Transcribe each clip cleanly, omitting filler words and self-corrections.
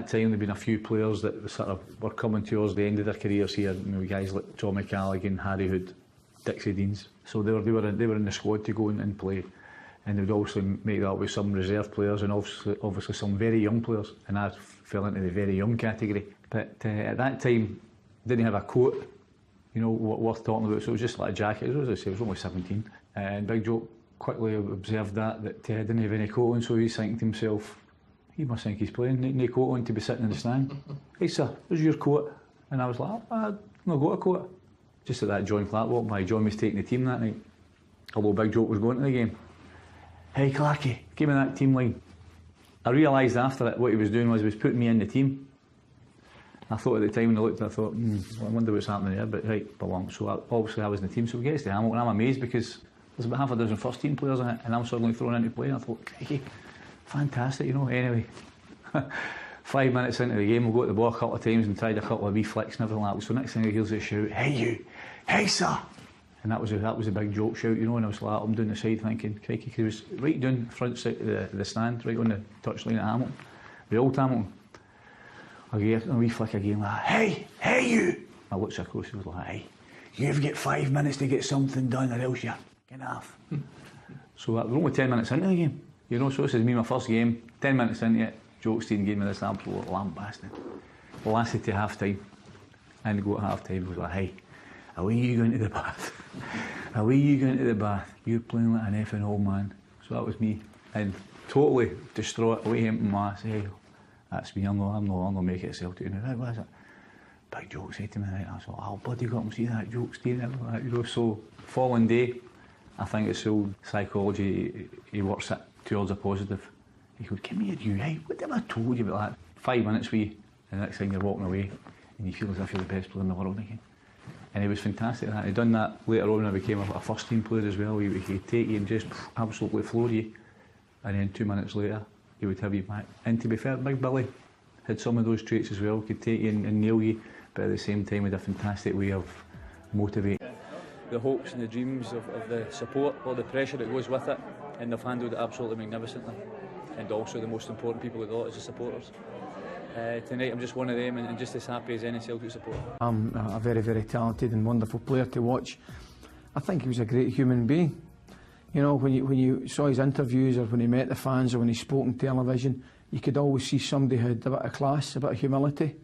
At the time there'd been a few players that sort of were coming towards the end of their careers here, guys like Tommy Callaghan, Harry Hood, Dixie Deans. So they were in the squad to go and play, and they would also make that with some reserve players and obviously some very young players, and I fell into the very young category. But at that time, didn't have a coat, worth talking about. So it was just like a jacket. As I say, I was only 17, and Big Joe quickly observed that didn't have any coat on, so he's thinking to himself, he must think he's playing, no coat on to be sitting in the stand. Hey sir, where's your coat? And I was like, I've not got a coat. Just at that, John Clark walked by. John was taking the team that night. Although Big Joe was going to the game. Hey Clarky, give me that team line. I realised after it what he was doing was he was putting me in the team. I thought at the time when I looked, I thought, I wonder what's happening there, but right, belong. So obviously I was in the team, so we get to Hamilton. I'm amazed because there's about half a dozen first team players in it, and I'm suddenly thrown into play, and I thought, crikey, fantastic, Anyway, 5 minutes into the game, we'll go to the ball a couple of times and tried a couple of wee flicks and everything like that. So next thing I hear is a shout, hey you, hey sir! And that was a big joke shout, and I was like, I'm down the side thinking, crikey, because he was right down the front side of the stand, right on the touchline at Hamilton, the old Hamilton. I gave a wee flick again, like, hey you! I looked across, he was like, hey, you've got 5 minutes to get something done or else you're getting off. So that was only 10 minutes into the game, so this is me, my first game, 10 minutes into it, Jokestein gave me this absolute lambasting. It lasted to half time, and to go at half time, he was like, hey, away you going to the bath. Away you going to the bath. You're playing like an effing old man. So that was me. And totally distraught, away him and my say, hey, that's me, I'm not making it Celtic. And what is it? Big Joe said to me, right? I was like, I'll bloody go up and see that Jokestein. So, following day, I think it's all psychology, he works it towards a positive. He goes, come here you, hey, what have I told you about that? 5 minutes and the next thing you're walking away, and you feel as if you're the best player in the world again. And he was fantastic at that. He'd done that later on when I became a first team player as well. He would take you and just absolutely floor you, and then 2 minutes later he would have you back. And to be fair, Big Billy had some of those traits as well. Could take you and nail you, but at the same time with a fantastic way of motivating. The hopes and the dreams of the support, all the pressure that goes with it, and they've handled it absolutely magnificently. And also the most important people of the lot is the supporters. Tonight I'm just one of them and just as happy as any Celtic supporter. I'm a very, very talented and wonderful player to watch. I think he was a great human being. When you saw his interviews or when he met the fans or when he spoke on television, you could always see somebody who had a bit of class, a bit of humility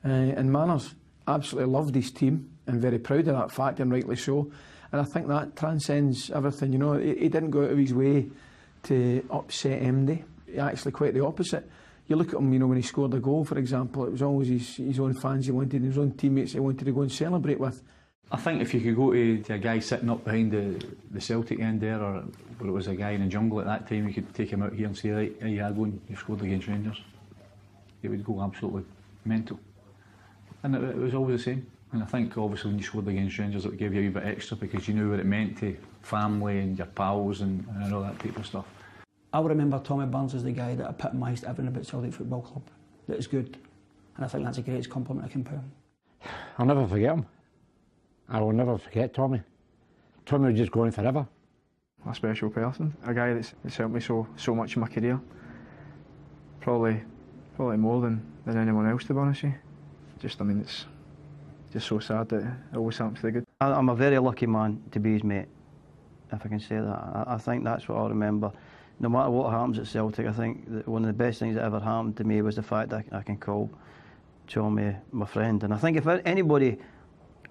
and manners. Absolutely loved his team and very proud of that fact, and rightly so. And I think that transcends everything. He didn't go out of his way to upset MD. Actually quite the opposite. You look at him, when he scored a goal, for example, it was always his own fans he wanted, his own teammates he wanted to go and celebrate with. I think if you could go to a guy sitting up behind the Celtic end there, or it was a guy in the jungle at that time, you could take him out here and say, right, here you are going, you've scored against Rangers. He would go absolutely mental. And it was always the same. And I think obviously when you scored against Rangers it would give you a wee bit extra because you knew what it meant to family and your pals and all that type of stuff. I will remember Tommy Burns as the guy that epitomised everything about Celtic Football Club that is good, and I think that's the greatest compliment I can pay him. I'll never forget him. I will never forget Tommy. Tommy was just going forever. A special person, a guy that's helped me so much in my career. Probably more than anyone else, to be honest with you. It's just so sad that it always happens to the good. I'm a very lucky man to be his mate, if I can say that. I think that's what I'll remember. No matter what happens at Celtic, I think that one of the best things that ever happened to me was the fact that I can call Tommy my friend. And I think if anybody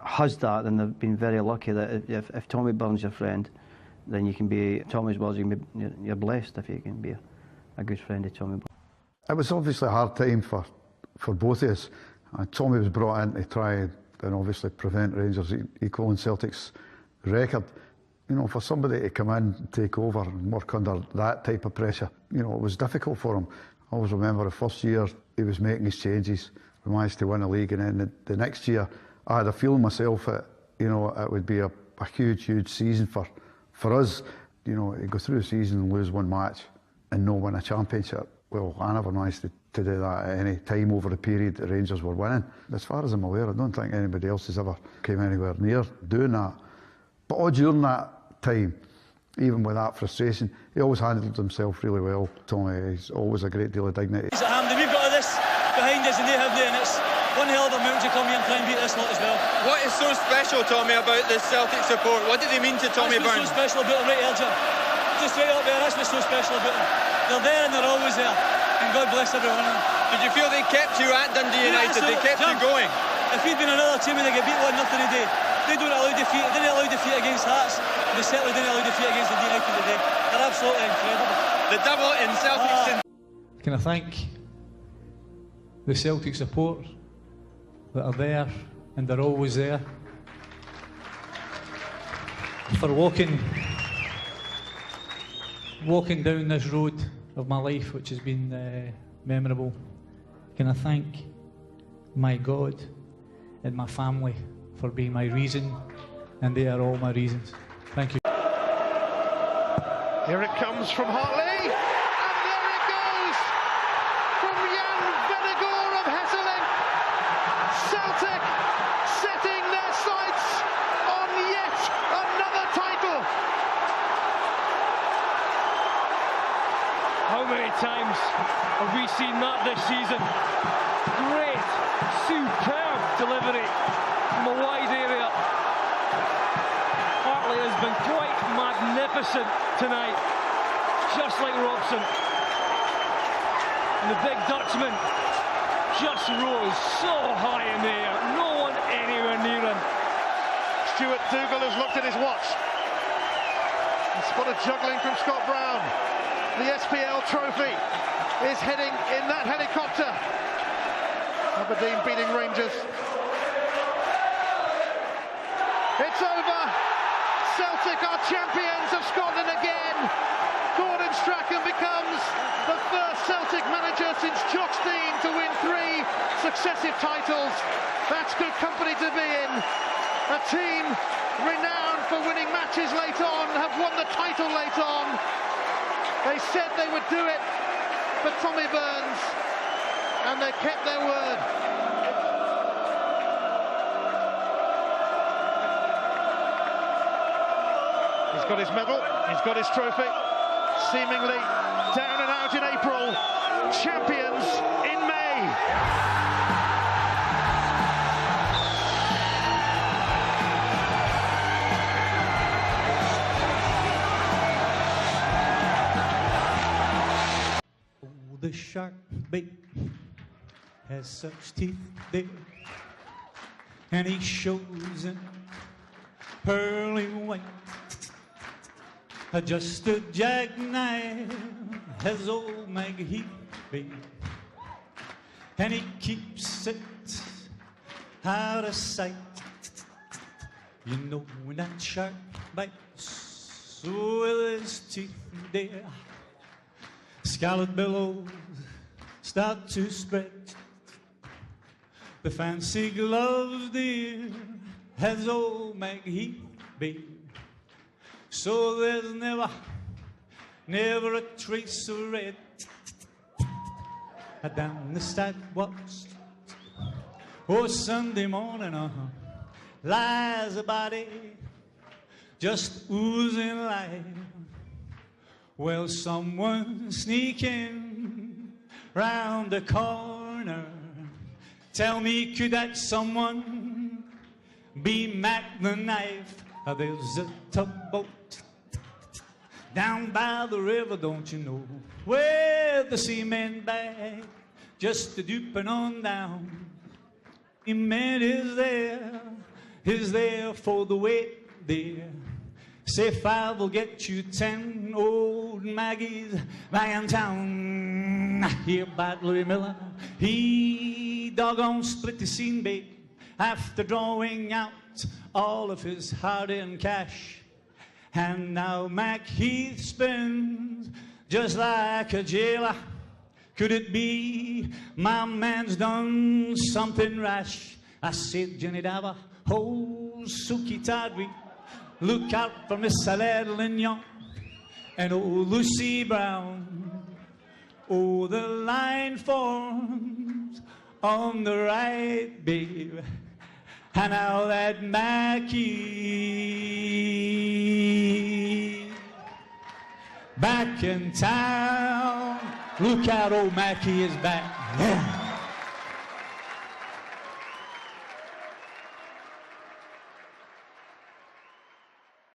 has that, then they've been very lucky that if Tommy Burns your friend, then you can be, Tommy's words, you're blessed if you can be a good friend of Tommy Burns. It was obviously a hard time for both of us. Tommy was brought in to try and obviously prevent Rangers equalling Celtic's record. For somebody to come in and take over and work under that type of pressure, it was difficult for him. I always remember the first year he was making his changes. We managed to win a league, and then the next year I had a feeling myself that, it would be a huge season for us. To go through the season and lose one match and not win a championship. Well, I never managed to do that at any time over the period the Rangers were winning. As far as I'm aware, I don't think anybody else has ever came anywhere near doing that. But all during that time, even with that frustration, he always handled himself really well. Tommy, he's always a great deal of dignity. We've got this behind Rangers and they have there, and it's one hell of a mountain to come here and try and beat this lot as well. What is so special, Tommy, about the Celtic support? What do they mean to Tommy Burns? What's so special about them, right here, Jim? Just right up there, that's what's so special about them. They're there and they're always there, and God bless every one of them. Did you feel they kept you at Dundee United? They kept you going? If we'd been another team and they get beat 1-0 today, they don't allow defeat. They didn't allow defeat against Hearts. They certainly didn't allow defeat against Dundee United today. They're absolutely incredible. The double in Celtic. Can I thank the Celtic support that are there and they're always there for walking down this road of my life, which has been memorable. Can I thank my God and my family for being my reason, and they are all my reasons. Thank you. Here it comes from Hartley, and there it goes from Jan Vennegoor of Hesselink. Celtic setting their sights on yet another title. How many times have we seen that this season? Great, superb delivery from a wide area. Hartley has been quite magnificent tonight, just like Robson. And the big Dutchman just rose so high in the air, no one anywhere near him. Stuart Dougal has looked at his watch and spotted juggling from Scott Brown. The SPL trophy is heading in that helicopter. Aberdeen beating Rangers. It's over. Celtic are champions of Scotland again. Gordon Strachan becomes the first Celtic manager since Jock Stein to win 3 successive titles. That's good company to be in. A team renowned for winning matches late on have won the title late on. They said they would do it for Tommy Burns, and they kept their word. He's got his medal, he's got his trophy, seemingly down and out in April, champions in May. The shark bait has such teeth there, and he shows in pearly white. Just a jackknife has old Maggie bait, and he keeps it out of sight. You know when that shark bites, so will his teeth there. Scarlet billows start to spread. The fancy gloves, dear, has old Maggie babe. So there's never a trace of red. Down the sidewalks, oh Sunday morning, lies a body just oozing life. Well, someone sneaking round the corner. Tell me, could that someone be Mac the Knife? There's a tugboat down by the river, don't you know, where the seamen bag just a duping on down. The man is there for the wait, dear. Say 5 will get you 10 old Maggies back in town. Here by Louis Miller, he doggone split the scene bait after drawing out all of his hard-earned cash. And now Mac Heath spins just like a jailer. Could it be my man's done something rash? I said, Jenny Dava, oh, Suki Tadri, look out for Miss Adeline Young and old Lucy Brown. Oh, the line forms on the right, babe. And now that Mackie back in town. Look out, old Mackie is back. Yeah.